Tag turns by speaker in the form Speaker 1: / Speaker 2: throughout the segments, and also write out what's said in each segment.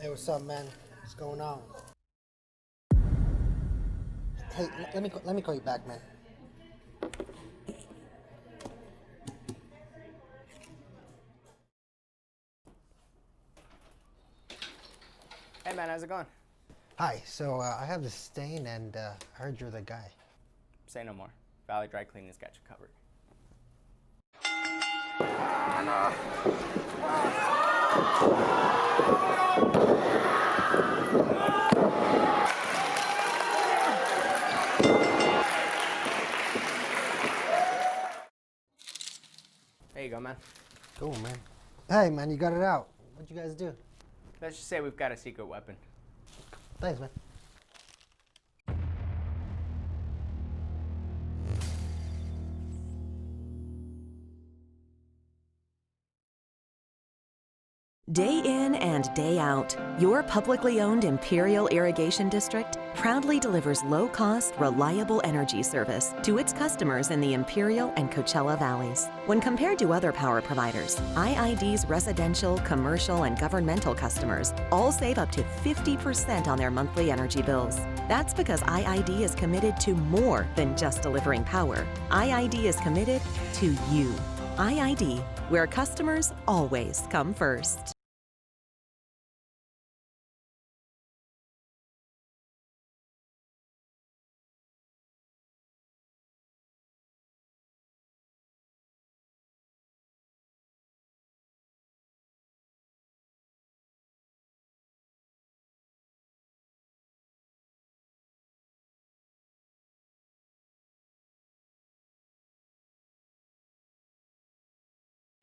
Speaker 1: Hey, what's up, man? What's going on? Hey, let me call you back, man.
Speaker 2: Hey, man, how's it going?
Speaker 1: Hi. So I have this stain, and I heard you're the guy.
Speaker 2: Say no more. Valley Dry Cleaning's got you covered. There you go, man.
Speaker 1: Cool, man. Hey, man, you got it out. What'd you guys do?
Speaker 2: Let's just say we've got a secret weapon.
Speaker 1: Thanks, man.
Speaker 3: Day in and day out, your publicly owned Imperial Irrigation District proudly delivers low-cost, reliable energy service to its customers in the Imperial and Coachella Valleys. When compared to other power providers, IID's residential, commercial, and governmental customers all save up to 50% on their monthly energy bills. That's because IID is committed to more than just delivering power. IID is committed to you. IID, where customers always come first.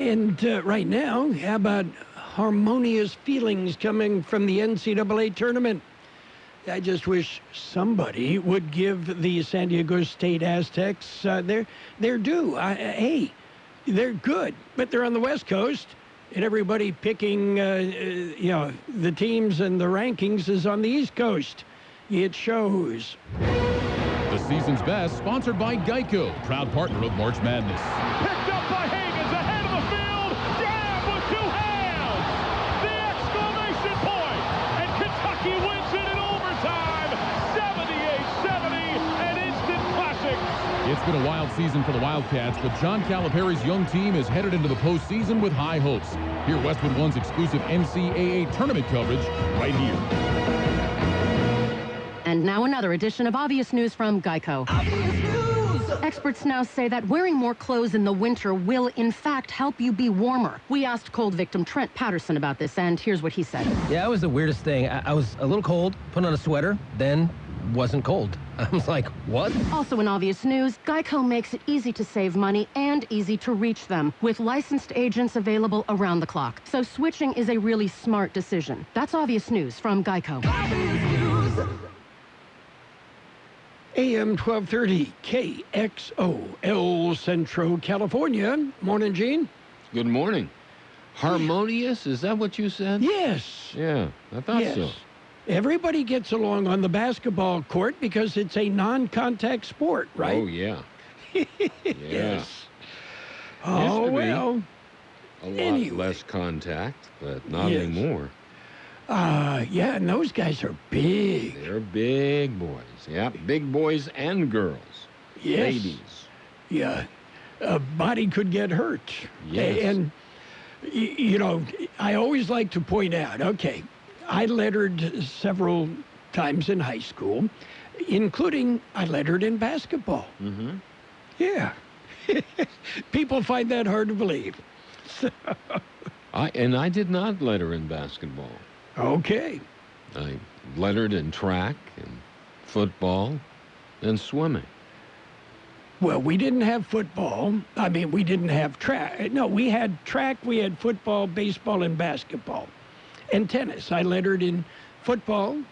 Speaker 4: And right now, how about harmonious feelings coming from the NCAA tournament? I just wish somebody would give the San Diego State Aztecs their due. Hey, they're good, but they're on the West Coast, and everybody picking, the teams and the rankings is on the East Coast. It shows.
Speaker 5: The season's best, sponsored by Geico, proud partner of March Madness.
Speaker 6: Picked up by Higgins, ahead of the field, jab with two hands, the exclamation point, and Kentucky wins it in overtime, 78-70, an instant classic.
Speaker 5: It's been a wild season for the Wildcats, but John Calipari's young team is headed into the postseason with high hopes. Hear Westwood One's exclusive NCAA tournament coverage right here.
Speaker 7: And now another edition of Obvious News from Geico.
Speaker 8: Obvious News!
Speaker 7: Experts now say that wearing more clothes in the winter will, in fact, help you be warmer. We asked cold victim Trent Patterson about this, and here's what he said.
Speaker 9: Yeah, it was the weirdest thing. I was a little cold, put on a sweater, then wasn't cold. I was like, what?
Speaker 7: Also in Obvious News, Geico makes it easy to save money and easy to reach them, with licensed agents available around the clock. So switching is a really smart decision. That's Obvious News from Geico.
Speaker 8: Obvious News!
Speaker 4: AM 1230 KXO El Centro, California. Morning, Gene.
Speaker 10: Good morning. Harmonious, is that what you said?
Speaker 4: Yes.
Speaker 10: Yeah, I thought so.
Speaker 4: Everybody gets along on the basketball court because it's a non-contact sport, right?
Speaker 10: Oh, yeah.
Speaker 4: Yes. Oh, well.
Speaker 10: A lot less contact, but not anymore.
Speaker 4: Yeah, and those guys are big.
Speaker 10: They're big boys. Yeah, big boys and girls.
Speaker 4: Yes.
Speaker 10: Ladies.
Speaker 4: Yeah. A body could get hurt.
Speaker 10: Yes.
Speaker 4: And, I always like to point out, okay, I lettered several times in high school, including I lettered in basketball.
Speaker 10: Mm-hmm.
Speaker 4: Yeah. People find that hard to believe. So.
Speaker 10: I did not letter in basketball.
Speaker 4: Okay.
Speaker 10: I lettered in track and football and swimming.
Speaker 4: Well, we didn't have football. I mean, we didn't have track. No, we had track, we had football, baseball, and basketball. And tennis. I lettered in football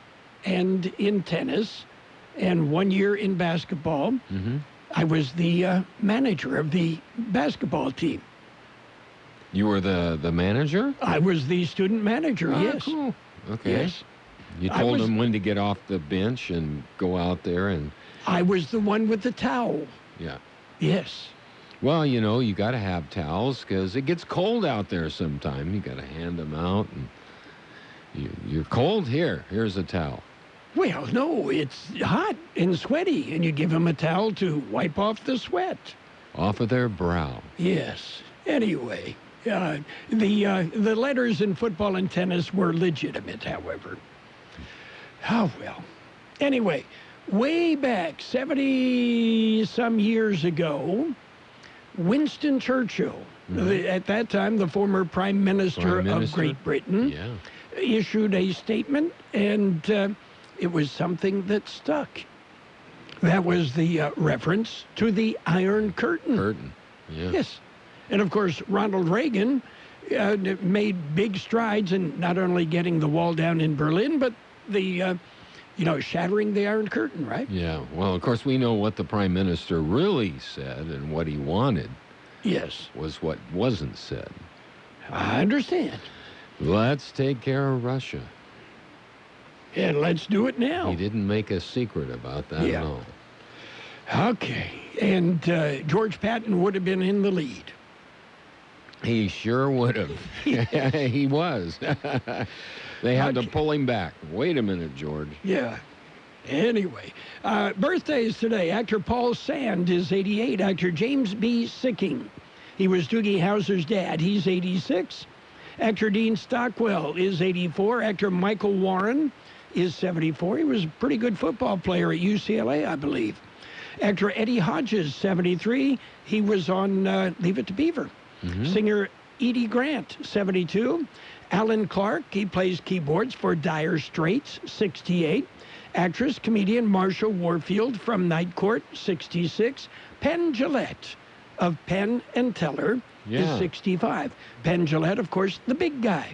Speaker 4: and in tennis, and 1 year in basketball.
Speaker 10: Mm-hmm.
Speaker 4: I was the manager of the basketball team.
Speaker 10: You were the manager?
Speaker 4: I was the student manager, yes.
Speaker 10: Cool. Okay.
Speaker 4: Yes.
Speaker 10: You told them when to get off the bench and go out there and...
Speaker 4: I was the one with the towel.
Speaker 10: Yeah.
Speaker 4: Yes.
Speaker 10: Well, you got to have towels because it gets cold out there sometime. You got to hand them out. And, You're cold? Here's a towel.
Speaker 4: Well, no, it's hot and sweaty, and you give them a towel to wipe off the sweat.
Speaker 10: Off of their brow.
Speaker 4: Yes. Anyway, the letters in football and tennis were legitimate, however. Oh, well. Anyway, way back 70-some years ago, Winston Churchill, at that time the former Prime Minister of Great Britain, issued a statement, and it was something that stuck. That was the reference to the Iron Curtain. Yes. And, of course, Ronald Reagan made big strides in not only getting the wall down in Berlin, but the, shattering the Iron Curtain, right?
Speaker 10: Yeah. Well, of course, we know what the Prime Minister really said, and what he wanted was what wasn't said.
Speaker 4: I understand.
Speaker 10: Let's take care of Russia.
Speaker 4: And let's do it now.
Speaker 10: He didn't make a secret about that at all.
Speaker 4: Okay. And George Patton would have been in the lead.
Speaker 10: He sure would have. He was. They had to pull him back. Wait a minute, George.
Speaker 4: Yeah. Anyway, birthdays today. Actor Paul Sand is 88. Actor James B. Sicking. He was Doogie Howser's dad. He's 86. Actor Dean Stockwell is 84. Actor Michael Warren is 74. He was a pretty good football player at UCLA, I believe. Actor Eddie Hodges, 73. He was on Leave It to Beaver. Singer Edie Grant, 72. Alan Clark, he plays keyboards for Dire Straits, 68. Actress, comedian Marsha Warfield from Night Court, 66. Penn Jillette of Penn and Teller is 65. Penn Jillette, of course, the big guy.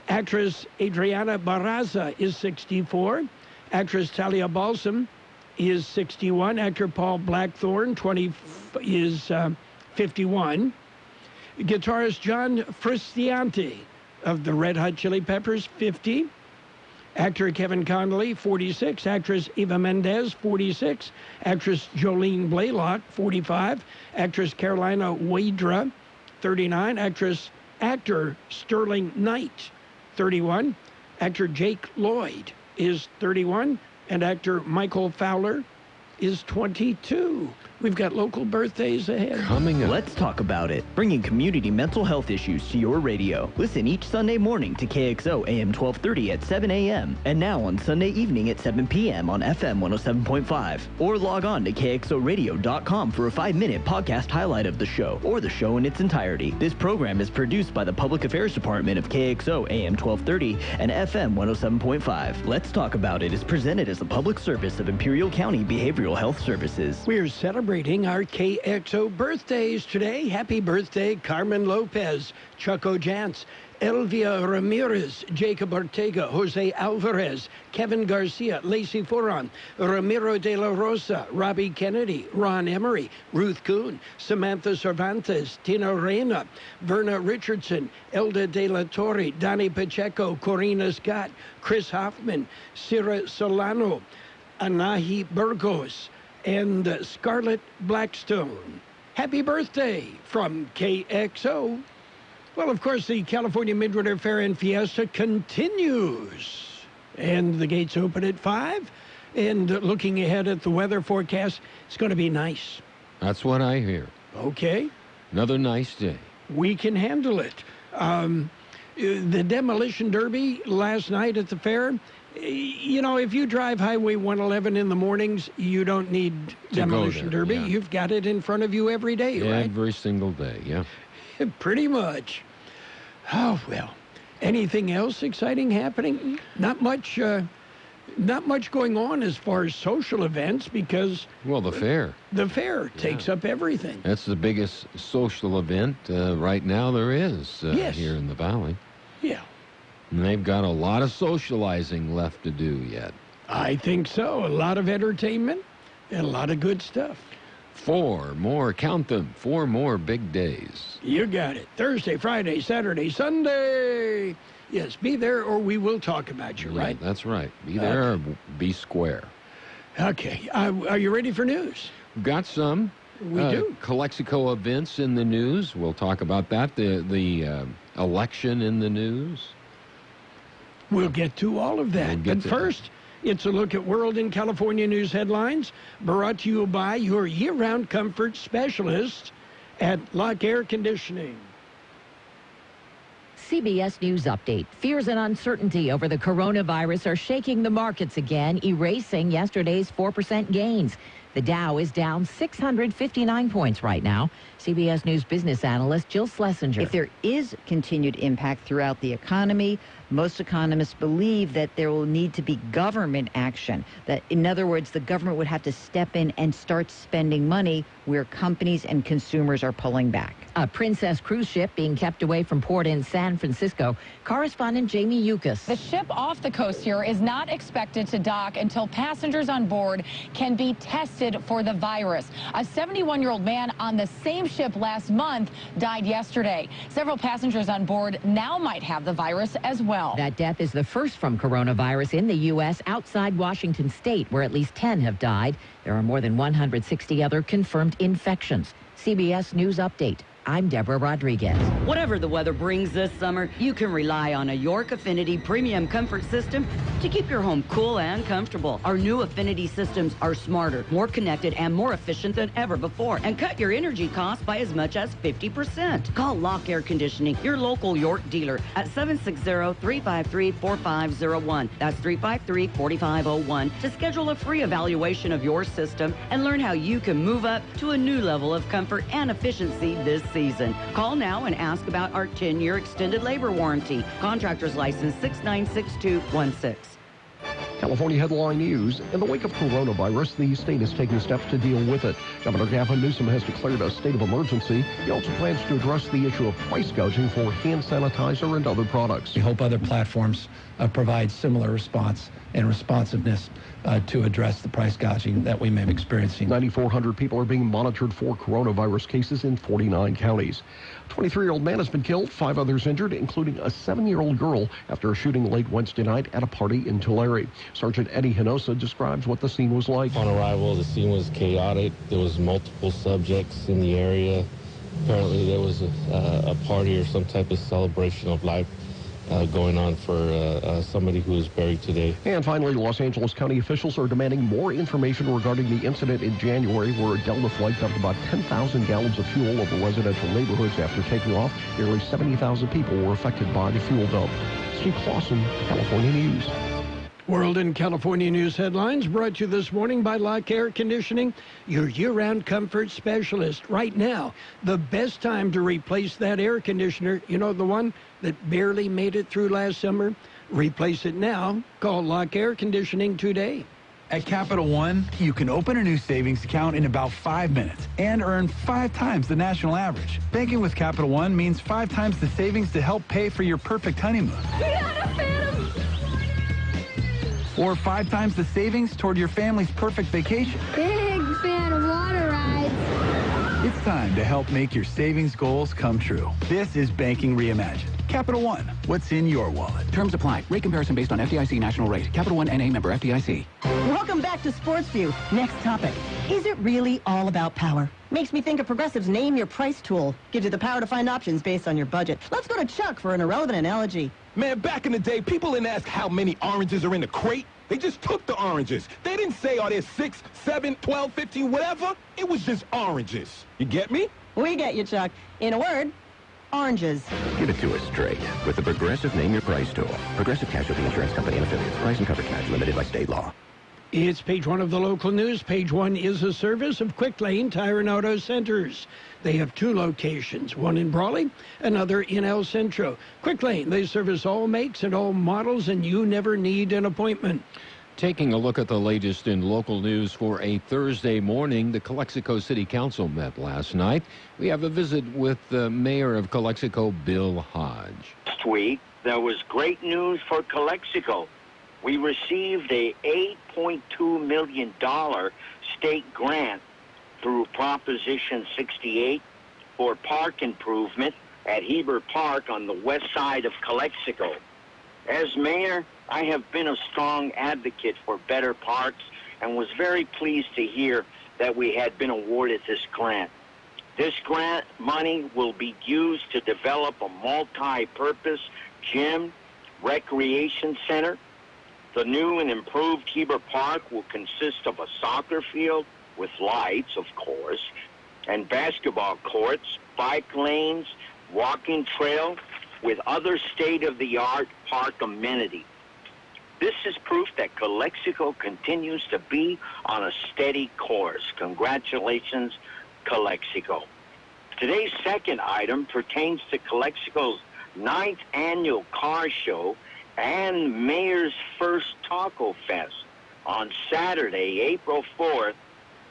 Speaker 4: Actress Adriana Barraza is 64. Actress Talia Balsam is 61. Actor Paul Blackthorne is 51. Guitarist John Frusciante of the Red Hot Chili Peppers, 50. Actor Kevin Connolly, 46. Actress Eva Mendes, 46. Actress Jolene Blaylock, 45. Actress Carolina Wadra, 39. Actor Sterling Knight, 31. Actor Jake Lloyd is 31. And actor Michael Fowler is 22. We've got local birthdays ahead.
Speaker 10: Coming up.
Speaker 11: Let's talk about it. Bringing community mental health issues to your radio. Listen each Sunday morning to KXO AM1230 at 7 a.m. and now on Sunday evening at 7 p.m. on FM 107.5. Or log on to KXORadio.com for a 5-minute podcast highlight of the show or the show in its entirety. This program is produced by the Public Affairs Department of KXO AM1230 and FM 107.5. Let's Talk About It is presented as a public service of Imperial County Behavioral Health Services.
Speaker 4: We're celebrating our KXO birthdays today. Happy birthday, Carmen Lopez, Chucko Jantz, Elvia Ramirez, Jacob Ortega, Jose Alvarez, Kevin Garcia, Lacey Foran, Ramiro de la Rosa, Robbie Kennedy, Ron Emery, Ruth Kuhn, Samantha Cervantes, Tina Reyna, Verna Richardson, Elda de la Torre, Donnie Pacheco, Corina Scott, Chris Hoffman, Sira Solano, Anahi Burgos, and Scarlett Blackstone. Happy birthday from KXO. Well, of course, the California Midwinter Fair and Fiesta continues. And the gates open at 5. And looking ahead at the weather forecast, it's going to be nice.
Speaker 10: That's what I hear.
Speaker 4: Okay.
Speaker 10: Another nice day.
Speaker 4: We can handle it. The Demolition Derby last night at the fair, if you drive Highway 111 in the mornings, you don't need Demolition Derby.
Speaker 10: Yeah.
Speaker 4: You've got it in front of you every day, right?
Speaker 10: Every single day, yeah.
Speaker 4: Pretty much. Oh, well. Anything else exciting happening? Not much going on as far as social events because...
Speaker 10: Well, the fair.
Speaker 4: The fair takes up everything.
Speaker 10: That's the biggest social event right now there is here in the Valley.
Speaker 4: Yeah.
Speaker 10: And they've got a lot of socializing left to do yet.
Speaker 4: I think so. A lot of entertainment and a lot of good stuff.
Speaker 10: 4 more, count them, 4 more big days.
Speaker 4: You got it. Thursday, Friday, Saturday, Sunday. Yes, be there or we will talk about you, right?
Speaker 10: That's right. Be there or be square.
Speaker 4: Okay. Are you ready for news?
Speaker 10: We've got some.
Speaker 4: We do.
Speaker 10: Calexico events in the news. We'll talk about that. The election in the news.
Speaker 4: We'll get to all of that. But first, it's a look at World and California news headlines brought to you by your year-round comfort specialist at Lock Air Conditioning.
Speaker 12: CBS News Update. Fears and uncertainty over the coronavirus are shaking the markets again, erasing yesterday's 4% gains. The Dow is down 659 points right now. CBS News business analyst Jill Schlesinger.
Speaker 13: If there is continued impact throughout the economy, most economists believe that there will need to be government action. That, in other words, the government would have to step in and start spending money where companies and consumers are pulling back.
Speaker 12: A Princess cruise ship being kept away from port in San Francisco. Correspondent Jamie Yukas.
Speaker 14: The ship off the coast here is not expected to dock until passengers on board can be tested for the virus. A 71-year-old man on the same ship last month died yesterday. Several passengers on board now might have the virus as well.
Speaker 12: That death is the first from coronavirus in the U.S. outside Washington state, where at least 10 have died. There are more than 160 other confirmed infections. CBS News Update. I'm Deborah Rodriguez.
Speaker 15: Whatever the weather brings this summer, you can rely on a York Affinity Premium Comfort System to keep your home cool and comfortable. Our new Affinity systems are smarter, more connected, and more efficient than ever before, and cut your energy costs by as much as 50%. Call Lock Air Conditioning, your local York dealer, at 760-353-4501. That's 353-4501 to schedule a free evaluation of your system and learn how you can move up to a new level of comfort and efficiency this season. Call now and ask about our 10-year extended labor warranty. Contractor's license 696216.
Speaker 16: California headline news. In the wake of coronavirus, the state is taking steps to deal with it. Governor Gavin Newsom has declared a state of emergency. He also plans to address the issue of price gouging for hand sanitizer and other products.
Speaker 17: We hope other platforms provide similar response and responsiveness to address the price gouging that we may be experiencing.
Speaker 16: 9,400 people are being monitored for coronavirus cases in 49 counties. A 23-year-old man has been killed, 5 others injured, including a 7-year-old girl after a shooting late Wednesday night at a party in Tulare. Sergeant Eddie Hinosa describes what the scene was like.
Speaker 18: On arrival, the scene was chaotic. There was multiple subjects in the area. Apparently there was a party or some type of celebration of life going on for somebody who was buried today.
Speaker 16: And finally, Los Angeles County officials are demanding more information regarding the incident in January where a Delta flight dumped about 10,000 gallons of fuel over residential neighborhoods after taking off. Nearly 70,000 people were affected by the fuel dump. Steve Clausen, California News.
Speaker 4: World and California news headlines brought to you this morning by Lock Air Conditioning, your year-round comfort specialist. Right now, the best time to replace that air conditioner, you know, the one that barely made it through last summer? Replace it now. Call Lock Air Conditioning today.
Speaker 19: At Capital One, you can open a new savings account in about 5 minutes and earn 5 times the national average. Banking with Capital One means 5 times the savings to help pay for your perfect honeymoon. Or 5 times the savings toward your family's perfect vacation.
Speaker 20: Big fan of water rides.
Speaker 19: It's time to help make your savings goals come true. This is Banking Reimagined. Capital One, what's in your wallet?
Speaker 21: Terms apply. Rate comparison based on FDIC national rate. Capital One NA member FDIC.
Speaker 22: Welcome back to Sports View. Next topic. Is it really all about power? Makes me think of Progressive's Name Your Price tool. Gives you the power to find options based on your budget. Let's go to Chuck for an irrelevant analogy.
Speaker 23: Man, back in the day, people didn't ask how many oranges are in the crate. They just took the oranges. They didn't say, are there 6, 7, 12, 15, whatever. It was just oranges. You get me?
Speaker 22: We get you, Chuck. In a word, oranges.
Speaker 24: Give it to us straight with the Progressive Name Your Price tool. Progressive Casualty Insurance Company and affiliates. Price and coverage match limited by state law.
Speaker 4: It's page 1 of the local news. Page 1 is a service of Quick Lane Tire and Auto Centers. They have 2 locations, one in Brawley, another in El Centro. Quick Lane, they service all makes and all models, and you never need an appointment.
Speaker 10: Taking a look at the latest in local news for a Thursday morning, the Galexico City Council met last night. We have a visit with the mayor of Galexico, Bill Hodge.
Speaker 25: Last week, there was great news for Galexico. We received a $8.2 million state grant through Proposition 68 for park improvement at Heber Park on the west side of Galexico. As mayor, I have been a strong advocate for better parks and was very pleased to hear that we had been awarded this grant. This grant money will be used to develop a multi-purpose gym, Recreation Center. The new and improved Heber Park will consist of a soccer field with lights, of course, and basketball courts, bike lanes, walking trail, with other state-of-the-art park amenities. This is proof that Galexico continues to be on a steady course. Congratulations, Galexico. Today's second item pertains to Galexico's 9th annual car show and Mayor's First Taco Fest on Saturday, April 4th,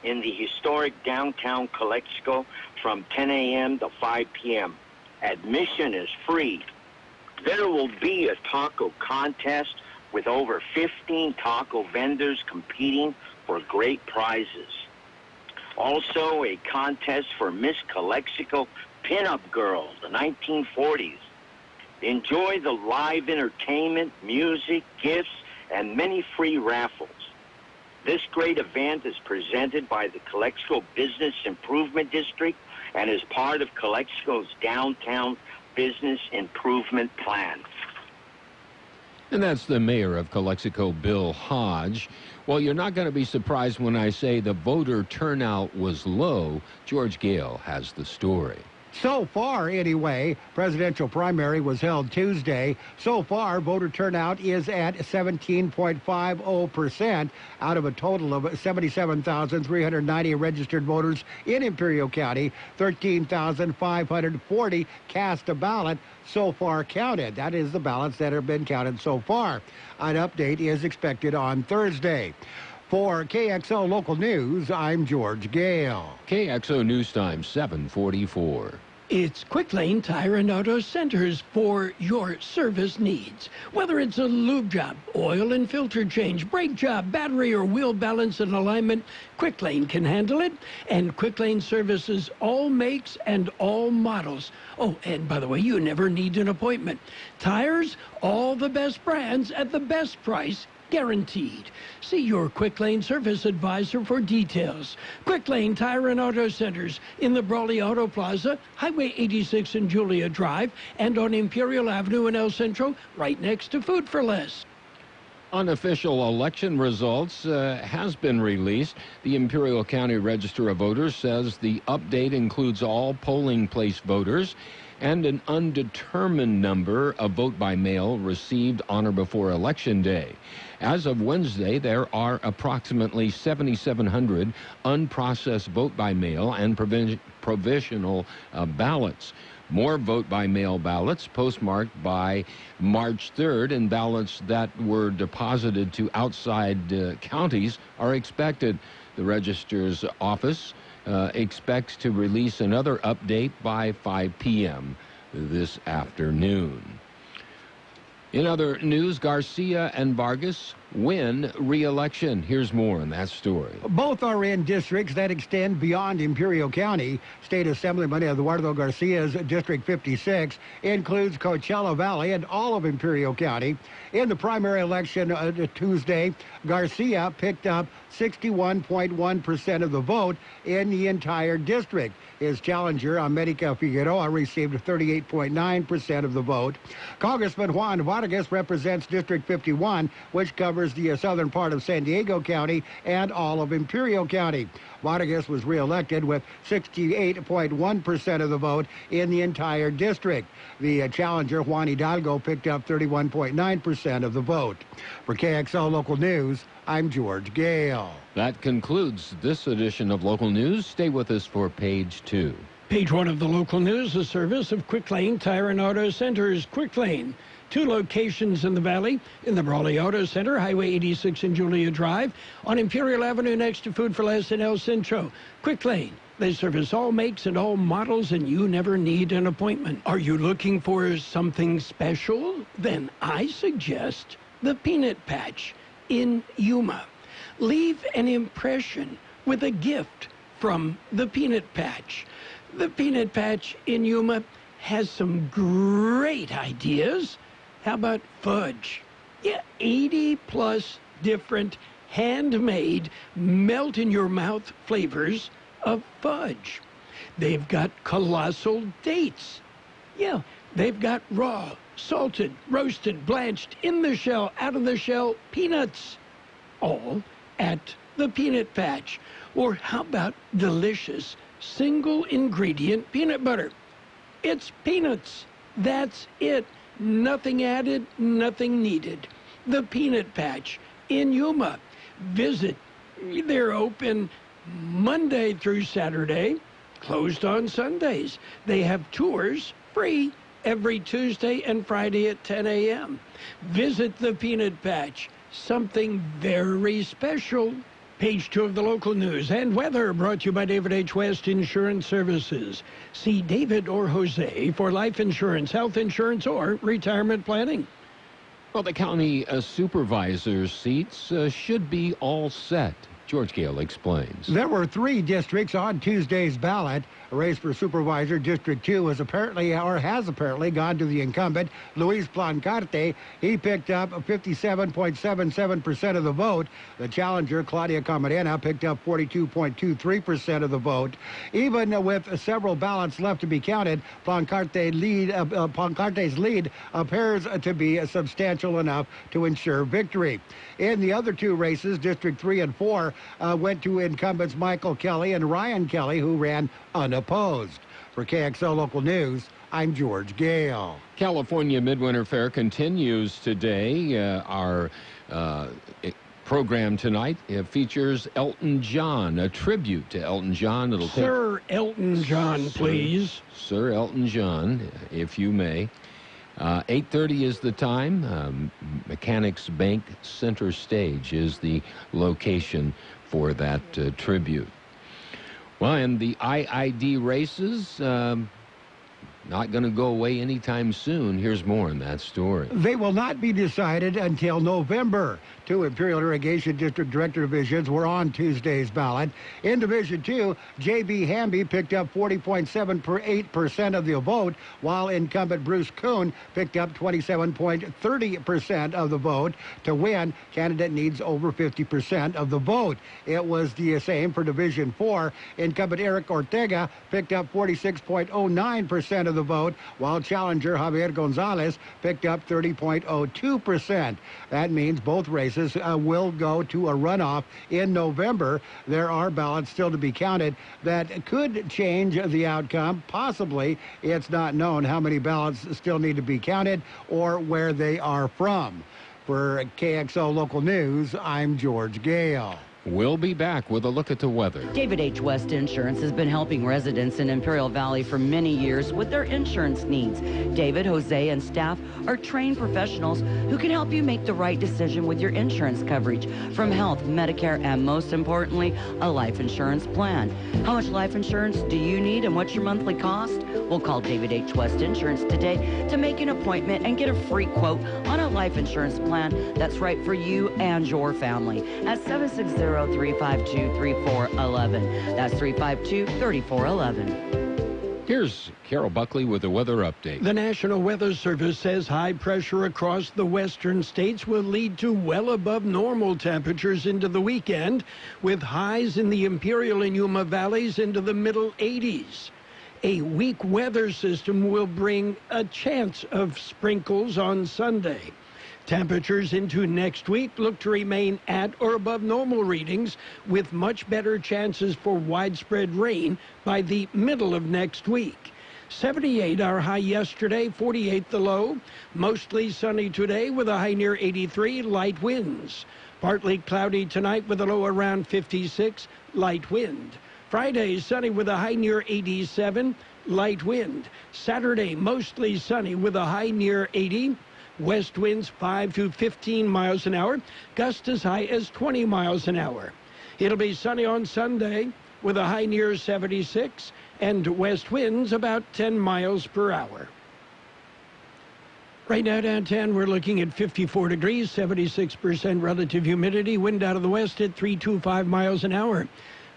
Speaker 25: in the historic downtown Galexico from 10 a.m. to 5 p.m. Admission is free. There will be a taco contest with over 15 taco vendors competing for great prizes. Also, a contest for Miss Galexico Pinup Girl, the 1940s. Enjoy the live entertainment, music, gifts, and many free raffles. This great event is presented by the Galexico Business Improvement District and is part of Galexico's Downtown Business Improvement Plan.
Speaker 10: And that's the mayor of Galexico, Bill Hodge. Well, you're not going to be surprised when I say the voter turnout was low. George Gale has the story.
Speaker 1: So far, anyway, presidential primary was held Tuesday. So far, voter turnout is at 17.50% out of a total of 77,390 registered voters in Imperial County. 13,540 cast a ballot so far counted. That is the ballots that have been counted so far. An update is expected on Thursday. For KXO Local News, I'm George Gale.
Speaker 10: KXO News Time, 7:44.
Speaker 4: It's Quick Lane Tire and Auto Centers for your service needs. Whether it's a lube job, oil and filter change, brake job, battery or wheel balance and alignment, Quick Lane can handle it. And Quick Lane services all makes and all models. Oh, and by the way, you never need an appointment. Tires, all the best brands at the best price. Guaranteed. See your Quick Lane service advisor for details. Quick Lane Tire and Auto Centers in the Brawley Auto Plaza, Highway 86 and Julia Drive, and on Imperial Avenue in El Centro, right next to Food for Less.
Speaker 10: Unofficial election results has been released. The Imperial County Register of Voters says the update includes all polling place voters and an undetermined number of vote by mail received on or before Election Day. As of Wednesday, there are approximately 7,700 unprocessed vote by mail and provisional ballots. More vote by mail ballots postmarked by March 3rd and ballots that were deposited to outside counties are expected. The Register's office expects to release another update by 5 p.m. this afternoon. In other news, Garcia and Vargas win re-election. Here's more on that story.
Speaker 1: Both are in districts that extend beyond Imperial County. State Assemblyman Eduardo Garcia's District 56 includes Coachella Valley and all of Imperial County. In the primary election Tuesday, Garcia picked up 61.1% of the vote in the entire district. His challenger, America Figueroa, received 38.9% of the vote. Congressman Juan Vargas represents District 51, which covers the southern part of San Diego County and all of Imperial County. Vargas was reelected with 68.1% of the vote in the entire district. The challenger, Juan Hidalgo, picked up 31.9% of the vote. For KXO Local News, I'm George Gale.
Speaker 10: That concludes this edition of Local News. Stay with us for Page 2.
Speaker 4: Page 1 of the Local News, a service of Quick Lane Tire and Auto Centers. Quick Lane, 2 locations in the Valley, in the Brawley Auto Center, Highway 86 and Julia Drive, on Imperial Avenue next to Food for Less in El Centro. Quick Lane, they service all makes and all models, and you never need an appointment. Are you looking for something special? Then I suggest the Peanut Patch in Yuma. Leave an impression with a gift from the Peanut Patch. The Peanut Patch in Yuma has some great ideas. How about fudge? Yeah, 80 plus different handmade, melt-in-your-mouth flavors of fudge. They've got colossal dates. Yeah, They've got raw, salted, roasted, blanched, in the shell, out of the shell peanuts, all at the Peanut Patch. Or how about delicious single ingredient peanut butter? It's peanuts. That's it. Nothing added, nothing needed. The Peanut Patch in Yuma. Visit. They're open Monday through Saturday, closed on Sundays. They have tours free every Tuesday and Friday at 10 a.m. Visit the Peanut Patch. Something very special. Page 2 of the local news and weather brought to you by David H. West Insurance Services. See David or Jose for life insurance, health insurance, or retirement planning.
Speaker 10: Well, the county supervisor's seats should be all set. George Gale explains.
Speaker 1: There were 3 districts on Tuesday's ballot. A race for supervisor, District 2, has apparently gone to the incumbent, Luis Plancarte. He picked up 57.77% of the vote. The challenger, Claudia Camarena, picked up 42.23% of the vote. Even with several ballots left to be counted, Plancarte's lead appears to be substantial enough to ensure victory. In the other 2 races, District 3 and 4 went to incumbents Michael Kelly and Ryan Kelly, who ran unopposed. For KXO Local News, I'm George Gale.
Speaker 10: California Midwinter Fair continues today. Our program tonight features Elton John, a tribute to Elton John.
Speaker 4: Sir Elton John, please.
Speaker 10: Sir Elton John, if you may. 8:30 is the time. Mechanics Bank Center Stage is the location for that tribute. Well, and the IID races, not going to go away anytime soon. Here's more on that story.
Speaker 1: They will not be decided until November. 2 Imperial Irrigation District Director divisions were on Tuesday's ballot. In Division 2, J.B. Hamby picked up 40.78% of the vote, while incumbent Bruce Kuhn picked up 27.30% of the vote. To win, candidate needs over 50% of the vote. It was the same for Division 4. Incumbent Eric Ortega picked up 46.09% of the vote, while challenger Javier Gonzalez picked up 30.02%. That means both races will go to a runoff in November. There are ballots still to be counted that could change the outcome. Possibly. It's not known how many ballots still need to be counted or where they are from. For KXO Local News, I'm George Gale.
Speaker 10: We'll be back with a look at the weather.
Speaker 15: David H. West Insurance has been helping residents in Imperial Valley for many years with their insurance needs. David, Jose, and staff are trained professionals who can help you make the right decision with your insurance coverage, from health, Medicare, and most importantly, a life insurance plan. How much life insurance do you need and what's your monthly cost? We'll call David H. West Insurance today to make an appointment and get a free quote on a life insurance plan that's right for you and your family at 760-352-3411. That's 352-3411.
Speaker 10: Here's Carol Buckley with the weather update.
Speaker 4: The National Weather Service says high pressure across the western states will lead to well above normal temperatures into the weekend, with highs in the Imperial and Yuma valleys into the middle 80s. A weak weather system will bring a chance of sprinkles on Sunday. Temperatures into next week look to remain at or above normal readings, with much better chances for widespread rain by the middle of next week. 78 our high yesterday, 48 the low. Mostly sunny today with a high near 83, light winds. Partly cloudy tonight with a low around 56, light wind. Friday sunny with a high near 87, light wind. Saturday mostly sunny with a high near 80. West winds 5 to 15 miles an hour, gusts as high as 20 miles an hour. It'll be sunny on Sunday with a high near 76 and west winds about 10 miles per hour. Right now downtown we're looking at 54 degrees, 76% relative humidity, wind out of the west at 325 miles an hour.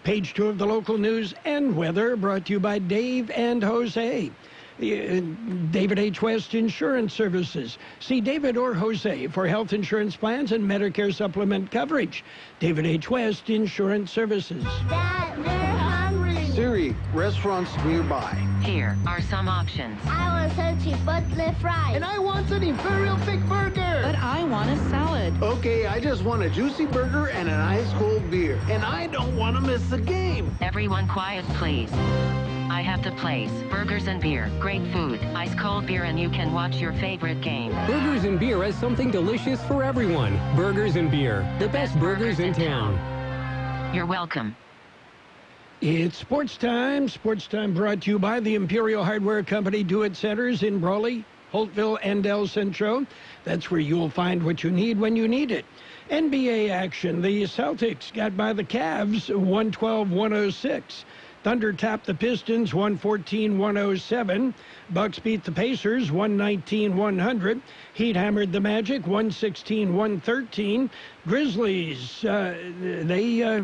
Speaker 4: Page 2 of the local news and weather brought to you by Dave and Jose. David H. West Insurance Services. See David or Jose for health insurance plans and Medicare supplement coverage. David H. West Insurance Services.
Speaker 20: Dad, they're hungry.
Speaker 2: Siri, restaurants nearby.
Speaker 12: Here are some options.
Speaker 20: I want Sunny Buckley fries.
Speaker 2: And I want an Imperial Thick Burger.
Speaker 3: But I want a salad.
Speaker 2: Okay, I just want a juicy burger and an ice cold beer. And I don't want to miss the game.
Speaker 12: Everyone quiet, please. I have the place. Burgers and beer. Great food. Ice cold beer, and you can watch your favorite game.
Speaker 5: Burgers and Beer has something delicious for everyone. Burgers and Beer. The best burgers in town.
Speaker 12: You're welcome.
Speaker 4: It's Sports Time. Sports Time brought to you by the Imperial Hardware Company Do-It Centers in Brawley, Holtville, and El Centro. That's where you'll find what you need when you need it. NBA action. The Celtics got by the Cavs 112-106. Thunder topped the Pistons 114-107. Bucks beat the Pacers 119-100. Heat hammered the Magic 116-113. Grizzlies, they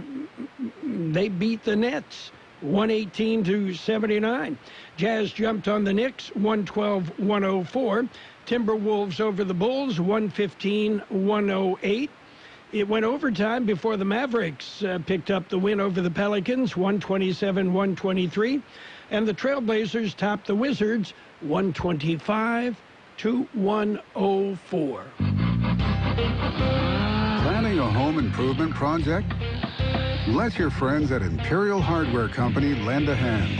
Speaker 4: beat the Nets 118-79. Jazz jumped on the Knicks 112-104. Timberwolves over the Bulls 115-108. It went overtime before the Mavericks picked up the win over the Pelicans, 127-123. And the Trailblazers topped the Wizards, 125-104.
Speaker 6: Planning a home improvement project? Let your friends at Imperial Hardware Company lend a hand.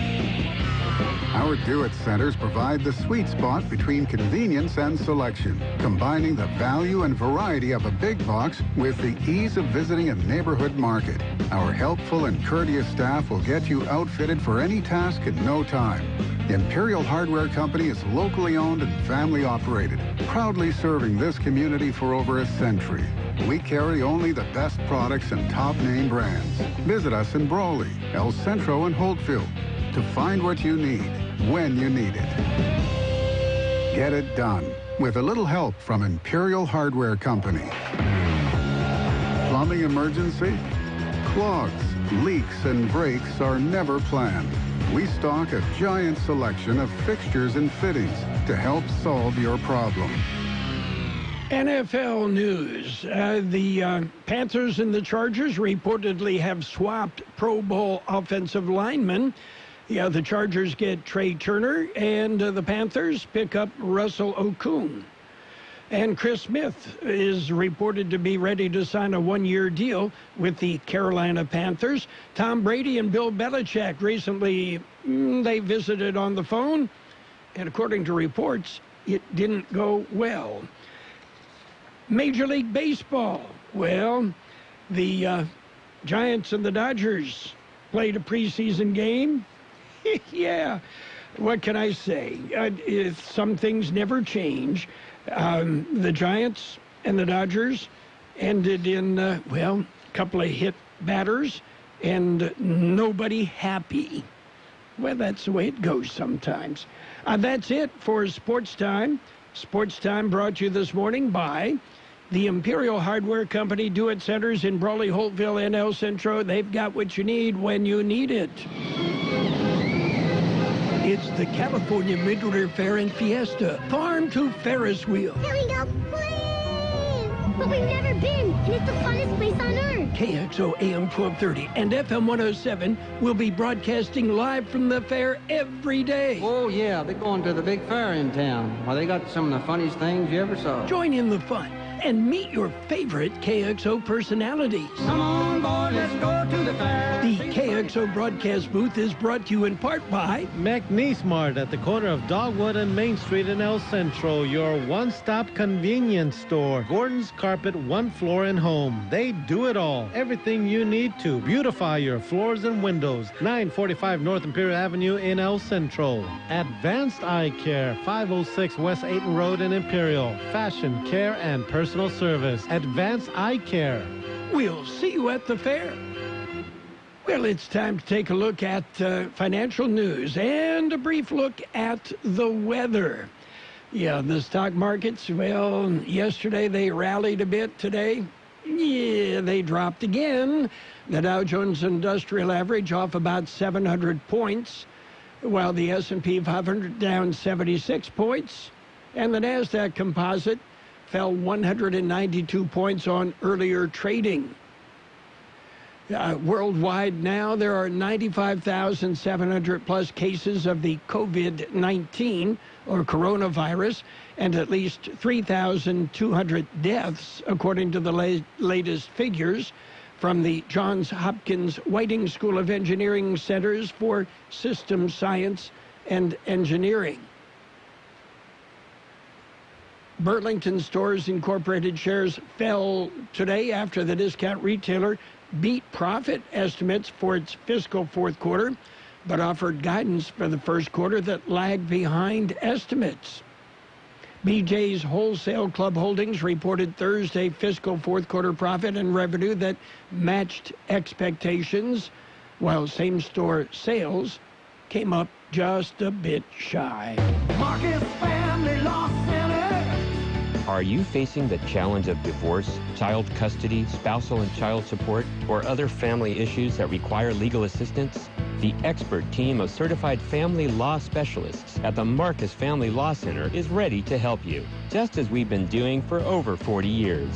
Speaker 6: Our Do-It Centers provide the sweet spot between convenience and selection, combining the value and variety of a big box with the ease of visiting a neighborhood market. Our helpful and courteous staff will get you outfitted for any task in no time. Imperial Hardware Company is locally owned and family operated, proudly serving this community for over a century. We carry only the best products and top name brands. Visit us in Brawley, El Centro, and Holtville to find what you need when you need it. Get it done with a little help from Imperial Hardware Company. Plumbing emergency? Clogs, leaks, and breaks are never planned. We stock a giant selection of fixtures and fittings to help solve your problem.
Speaker 4: NFL news. The Panthers and the Chargers reportedly have swapped Pro Bowl offensive linemen. Yeah, the Chargers get Trey Turner, and the Panthers pick up Russell Okung. And Chris Smith is reported to be ready to sign a one-year deal with the Carolina Panthers. Tom Brady and Bill Belichick recently, they visited on the phone, and according to reports, it didn't go well. Major League Baseball. Well, the Giants and the Dodgers played a preseason game. Yeah, what can I say? Some things never change. The Giants and the Dodgers ended in, well, a couple of hit batters and nobody happy. Well, that's the way it goes sometimes. That's it for Sports Time. Sports Time brought to you this morning by the Imperial Hardware Company Do-It Centers in Brawley, Holtville, and El Centro. They've got what you need when you need it. It's the California Mid-Winter Fair and Fiesta, farm to Ferris wheel.
Speaker 20: Here we go, please! But we've never been, and it's the funnest place on earth.
Speaker 4: KXO AM1230 and FM 107 will be broadcasting live from the fair every day.
Speaker 9: Oh, yeah, they're going to the big fair in town. Well, they got some of the funniest things you ever saw.
Speaker 4: Join in the fun and meet your favorite KXO personalities.
Speaker 9: Come on, boy, let's go to the fair.
Speaker 4: The KXO broadcast booth is brought to you in part by
Speaker 26: McNeese Mart at the corner of Dogwood and Main Street in El Centro, your one-stop convenience store. Gordon's Carpet, one floor and home. They do it all. Everything you need to beautify your floors and windows. 945 North Imperial Avenue in El Centro. Advanced Eye Care, 506 West Ayton Road in Imperial. Fashion, care, and personal service. Advanced Eye Care.
Speaker 4: We'll see you at the fair. Well, it's time to take a look at financial news and a brief look at the weather. Yeah, the stock markets, well, yesterday they rallied a bit. Today, yeah, they dropped again. The Dow Jones Industrial Average off about 700 points, while the S&P 500 down 76 points, and the NASDAQ Composite fell 192 points on earlier trading. Worldwide now, there are 95,700 plus cases of the COVID-19 or coronavirus, and at least 3,200 deaths, according to the latest figures from the Johns Hopkins Whiting School of Engineering Centers for Systems Science and Engineering. Burlington Stores Incorporated shares fell today after the discount retailer beat profit estimates for its fiscal fourth quarter, but offered guidance for the first quarter that lagged behind estimates. BJ's Wholesale Club Holdings reported Thursday fiscal fourth quarter profit and revenue that matched expectations, while same-store sales came up just a bit shy.
Speaker 3: Marcus Family Law Center.
Speaker 7: Are you facing the challenge of divorce, child custody, spousal and child support, or other family issues that require legal assistance? The expert team of certified family law specialists at the Marcus Family Law Center is ready to help you, just as we've been doing for over 40 years.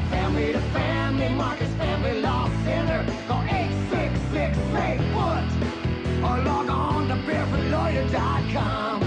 Speaker 3: Family to family, Marcus Family Law Center. Call 866-8-FOOT or log on to barefootLawyer.com.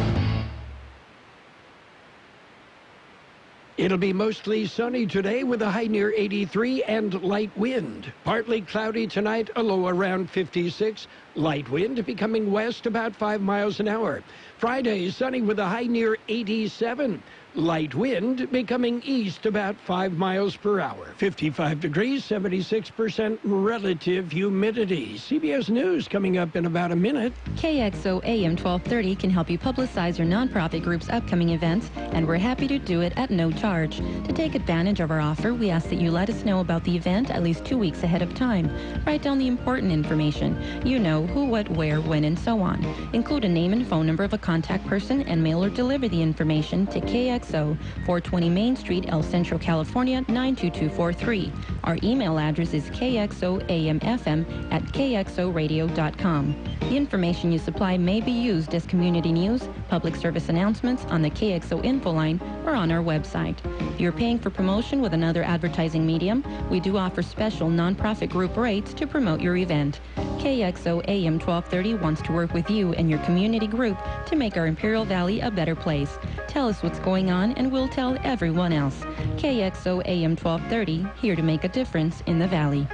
Speaker 4: It'll be mostly sunny today with a high near 83 and light wind. Partly cloudy tonight, a low around 56. Light wind becoming west about 5 miles an hour. Friday, sunny with a high near 87. Light wind becoming east about 5 miles per hour. 55 degrees, 76% relative humidity. CBS News coming up in about a minute.
Speaker 8: KXO AM1230 can help you publicize your nonprofit group's upcoming events, and we're happy to do it at no charge. To take advantage of our offer, we ask that you let us know about the event at least 2 weeks ahead of time. Write down the important information. You know, who, what, where, when, and so on. Include a name and phone number of a contact person and mail or deliver the information to KXO, 420 Main Street, El Centro, California, 92243. Our email address is kxoamfm@kxoradio.com. The information you supply may be used as community news, public service announcements on the KXO info line, or on our website. If you're paying for promotion with another advertising medium, we do offer special nonprofit group rates to promote your event. KXO AM1230 wants to work with you and your community group to make our Imperial Valley a better place. Tell us what's going on and we'll tell everyone else. KXO AM1230, here to make a difference in the Valley.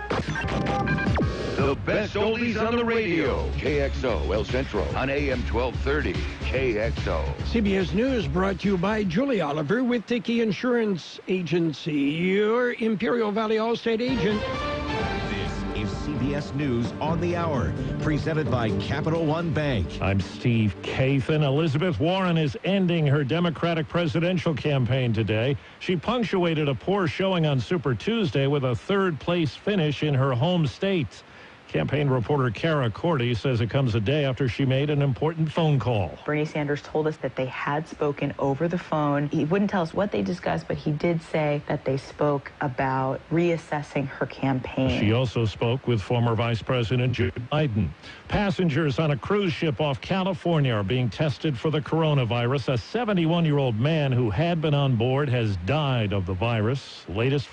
Speaker 11: The best oldies on the radio. KXO El Centro on AM 1230. KXO.
Speaker 4: CBS News brought to you by Julie Oliver with Dickey Insurance Agency, your Imperial Valley Allstate agent.
Speaker 13: This is CBS News on the Hour, presented by Capital One Bank.
Speaker 14: I'm Steve Kathan. Elizabeth Warren is ending her Democratic presidential campaign today. She punctuated a poor showing on Super Tuesday with a third-place finish in her home state. Campaign reporter Kara Cordy says it comes a day after she made an important phone call.
Speaker 27: Bernie Sanders told us that they had spoken over the phone. He wouldn't tell us what they discussed, but he did say that they spoke about reassessing her campaign.
Speaker 14: She also spoke with former Vice President Joe Biden. Passengers on a cruise ship off California are being tested for the coronavirus. A 71-year-old man who had been on board has died of the virus. Latest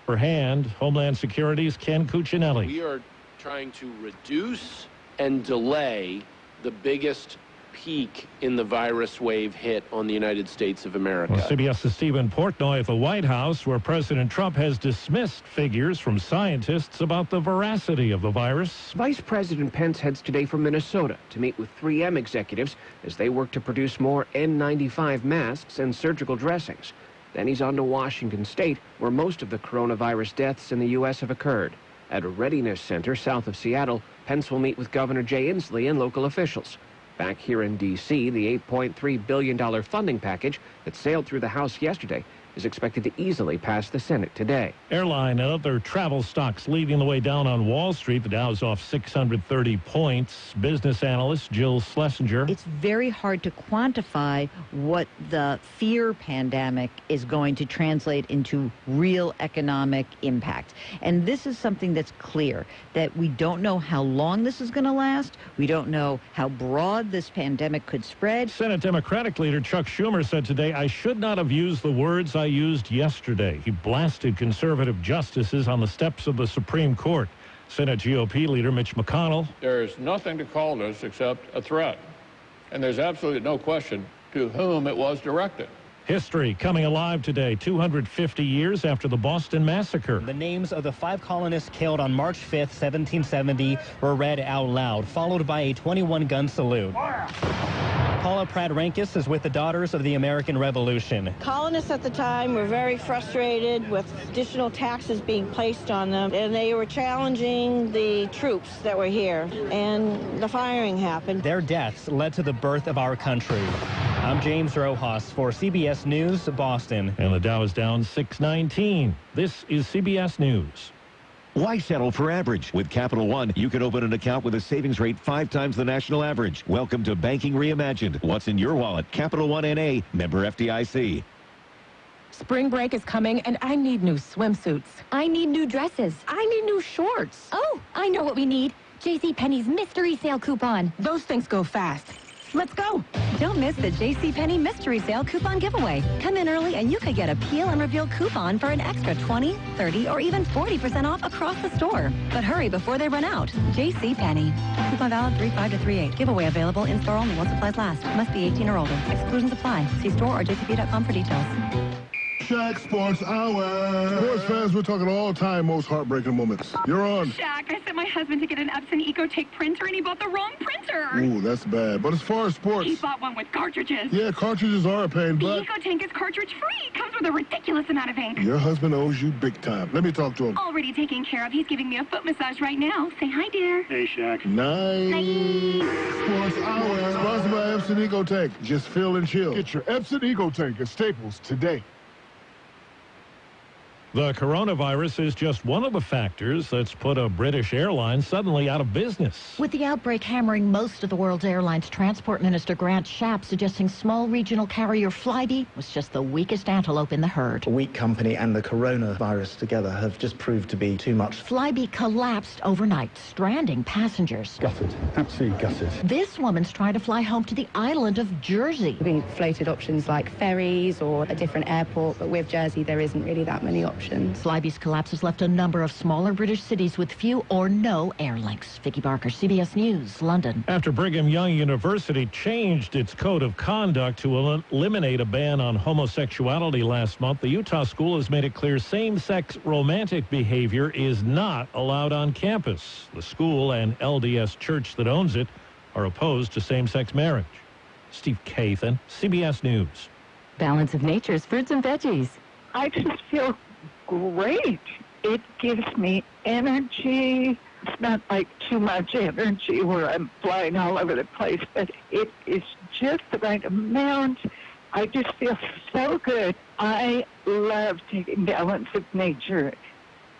Speaker 14: her hand, Homeland Security's Ken Cuccinelli.
Speaker 28: We are trying to reduce and delay the biggest peak in the virus wave hit on the United States of America.
Speaker 14: Well, CBS's Stephen Portnoy at the White House, where President Trump has dismissed figures from scientists about the veracity of the virus.
Speaker 29: Vice President Pence heads today from Minnesota to meet with 3M executives as they work to produce more N95 masks and surgical dressings. Then he's on to Washington State, where most of the coronavirus deaths in the U.S. have occurred. At a readiness center south of Seattle, Pence will meet with Governor Jay Inslee and local officials. Back here in D.C., the $8.3 billion funding package that sailed through the House yesterday is expected to easily pass the Senate today.
Speaker 14: Airline and other travel stocks leading the way down on Wall Street. The Dow's off 630 points. Business analyst Jill Schlesinger.
Speaker 30: It's very hard to quantify what the fear pandemic is going to translate into real economic impact. And this is something that's clear, that we don't know how long this is going to last. We don't know how broad this pandemic could spread.
Speaker 14: Senate Democratic leader Chuck Schumer said today, "I should not have used the words I Kavanaugh used yesterday. He blasted conservative justices on the steps of the Supreme Court. Senate GOP leader Mitch McConnell.
Speaker 1: There's nothing to call this except a threat. And there's absolutely no question to whom it was directed.
Speaker 14: History coming alive today, 250 years after the Boston Massacre.
Speaker 16: The names of the 5 colonists killed on March 5th, 1770 were read out loud, followed by a 21-gun salute. Paula Pratt-Rankis is with the Daughters of the American Revolution.
Speaker 17: Colonists at the time were very frustrated with additional taxes being placed on them, and they were challenging the troops that were here, and the firing happened.
Speaker 16: Their deaths led to the birth of our country. I'm James Rojas for CBS News, Boston.
Speaker 14: And the Dow is down 619. This is CBS News.
Speaker 13: Why settle for average? With Capital One, you can open an account with a savings rate 5 times the national average. Welcome to Banking Reimagined. What's in your wallet? Capital One N.A., member FDIC.
Speaker 18: Spring break is coming, and I need new swimsuits.
Speaker 19: I need new dresses.
Speaker 18: I need new shorts.
Speaker 19: Oh, I know what we need. JCPenney's mystery sale coupon.
Speaker 18: Those things go fast. Let's go.
Speaker 19: Don't miss the JCPenney mystery sale coupon giveaway. Come in early and you could get a peel and reveal coupon for an extra 20, 30, or even 40% off across the store. But hurry before they run out. JCPenney. Coupon valid 3/5 to 3/8. Giveaway available in store only while supplies last. Must be 18 or older. Exclusions apply. See store or jcp.com for details.
Speaker 21: Shaq Sports Hour. Sports fans, we're talking all-time most heartbreaking moments. You're on.
Speaker 22: Shaq, I sent my husband to get an Epson EcoTake printer, and he bought the wrong printer.
Speaker 21: Ooh, that's bad. But as far as sports...
Speaker 22: He bought one with cartridges.
Speaker 21: Yeah, cartridges are a pain,
Speaker 22: the
Speaker 21: but...
Speaker 22: EcoTank is cartridge-free. Comes with a ridiculous amount of ink.
Speaker 21: Your husband owes you big time. Let me talk to him.
Speaker 22: Already taken care of. He's giving me a foot massage right now. Say hi, dear.
Speaker 21: Hey, Shaq. Nice. Sports Hour. Sponsored by Epson EcoTank. Just feel and chill. Get your Epson EcoTank at Staples today.
Speaker 14: The coronavirus is just one of the factors that's put a British airline suddenly out of business.
Speaker 12: With the outbreak hammering most of the world's airlines, Transport Minister Grant Shapps suggesting small regional carrier Flybe was just the weakest antelope in the herd.
Speaker 23: A weak company and the coronavirus together have just proved to be too much.
Speaker 12: Flybe collapsed overnight, stranding passengers.
Speaker 23: Gutted. Absolutely gutted.
Speaker 12: This woman's trying to fly home to the island of Jersey.
Speaker 24: We've floated options like ferries or a different airport, but with Jersey there isn't really that many options.
Speaker 12: Flybe's collapse has left a number of smaller British cities with few or no air links. Vicky Barker, CBS News, London.
Speaker 14: After Brigham Young University changed its code of conduct to eliminate a ban on homosexuality last month, the Utah school has made it clear same-sex romantic behavior is not allowed on campus. The school and LDS church that owns it are opposed to same-sex marriage. Steve Kathan, CBS News.
Speaker 19: Balance of Nature's fruits and veggies.
Speaker 25: I just feel great. It gives me energy. It's not like too much energy where I'm flying all over the place, but it is just the right amount. I just feel so good. I love taking Balance of Nature.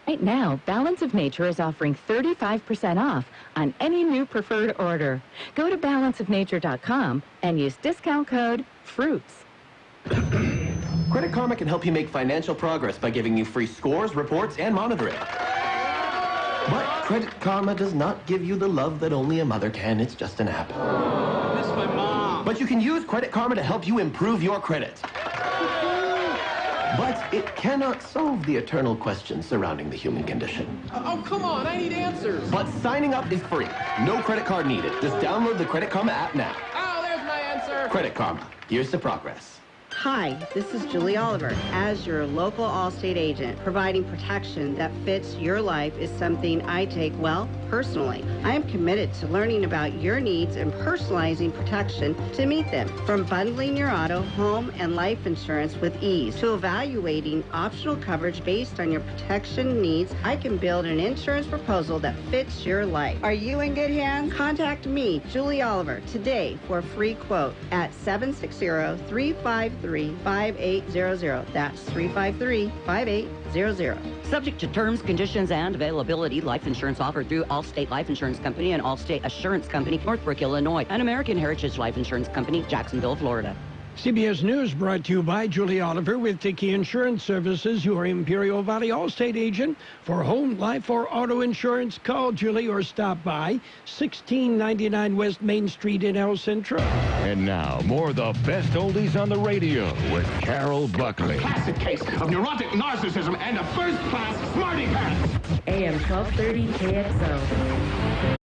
Speaker 19: Right now, Balance of Nature is offering 35% off on any new preferred order. Go to balanceofnature.com and use discount code FRUITS.
Speaker 31: Credit Karma can help you make financial progress by giving you free scores, reports, and monitoring. But Credit Karma does not give you the love that only a mother can. It's just an app.
Speaker 2: I miss my mom.
Speaker 31: But you can use Credit Karma to help you improve your credit. But it cannot solve the eternal questions surrounding the human condition.
Speaker 2: Oh, come on, I need answers.
Speaker 31: But signing up is free. No credit card needed. Just download the Credit Karma app now.
Speaker 2: Oh, there's my answer.
Speaker 31: Credit Karma. Here's the progress.
Speaker 32: Hi, this is Julie Oliver. As your local Allstate agent, providing protection that fits your life is something I take well personally. I am committed to learning about your needs and personalizing protection to meet them. From bundling your auto, home, and life insurance with ease to evaluating optional coverage based on your protection needs, I can build an insurance proposal that fits your life. Are you in good hands? Contact me, Julie Oliver, today for a free quote at 760-353-5800. That's 353-5800.
Speaker 15: Subject to terms, conditions, and availability. Life insurance offered through Allstate Life Insurance Company and Allstate Assurance Company, Northbrook, Illinois, and American Heritage Life Insurance Company, Jacksonville, Florida.
Speaker 3: CBS News brought to you by Julie Oliver with Dickey Insurance Services, your Imperial Valley Allstate agent. For home, life, or auto insurance, call Julie or stop by 1699 West Main Street in El Centro.
Speaker 4: And now, more of the best oldies on the radio with Carroll Buckley.
Speaker 2: Classic case of neurotic narcissism and a first-class smarty pants.
Speaker 5: AM 1230 KXO.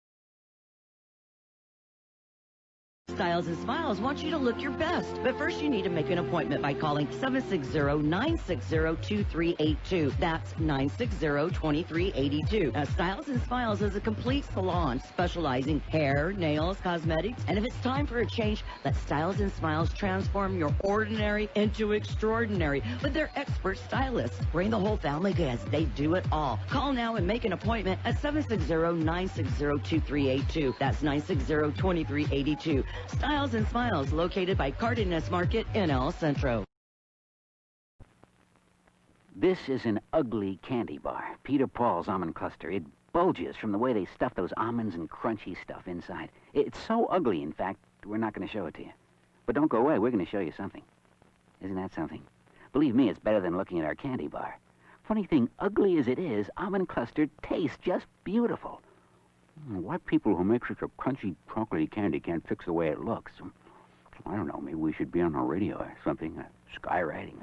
Speaker 15: Styles and Smiles wants you to look your best. But first, you need to make an appointment by calling 760-960-2382. That's 960-2382. Now, Styles and Smiles is a complete salon specializing hair, nails, cosmetics. And if it's time for a change, let Styles and Smiles transform your ordinary into extraordinary with their expert stylists. Bring the whole family because they do it all. Call now and make an appointment at 760-960-2382. That's 960-2382. Styles and Smiles, located by Cardenas Market in El Centro.
Speaker 6: This is an ugly candy bar. Peter Paul's almond cluster. It bulges from the way they stuff those almonds and crunchy stuff inside. It's so ugly, in fact, we're not going to show it to you. But don't go away. We're going to show you something. Isn't that something? Believe me, it's better than looking at our candy bar. Funny thing, ugly as it is, almond cluster tastes just beautiful. Why people who make such a crunchy, chocolatey candy can't fix the way it looks? I don't know, maybe we should be on the radio or something, skywriting.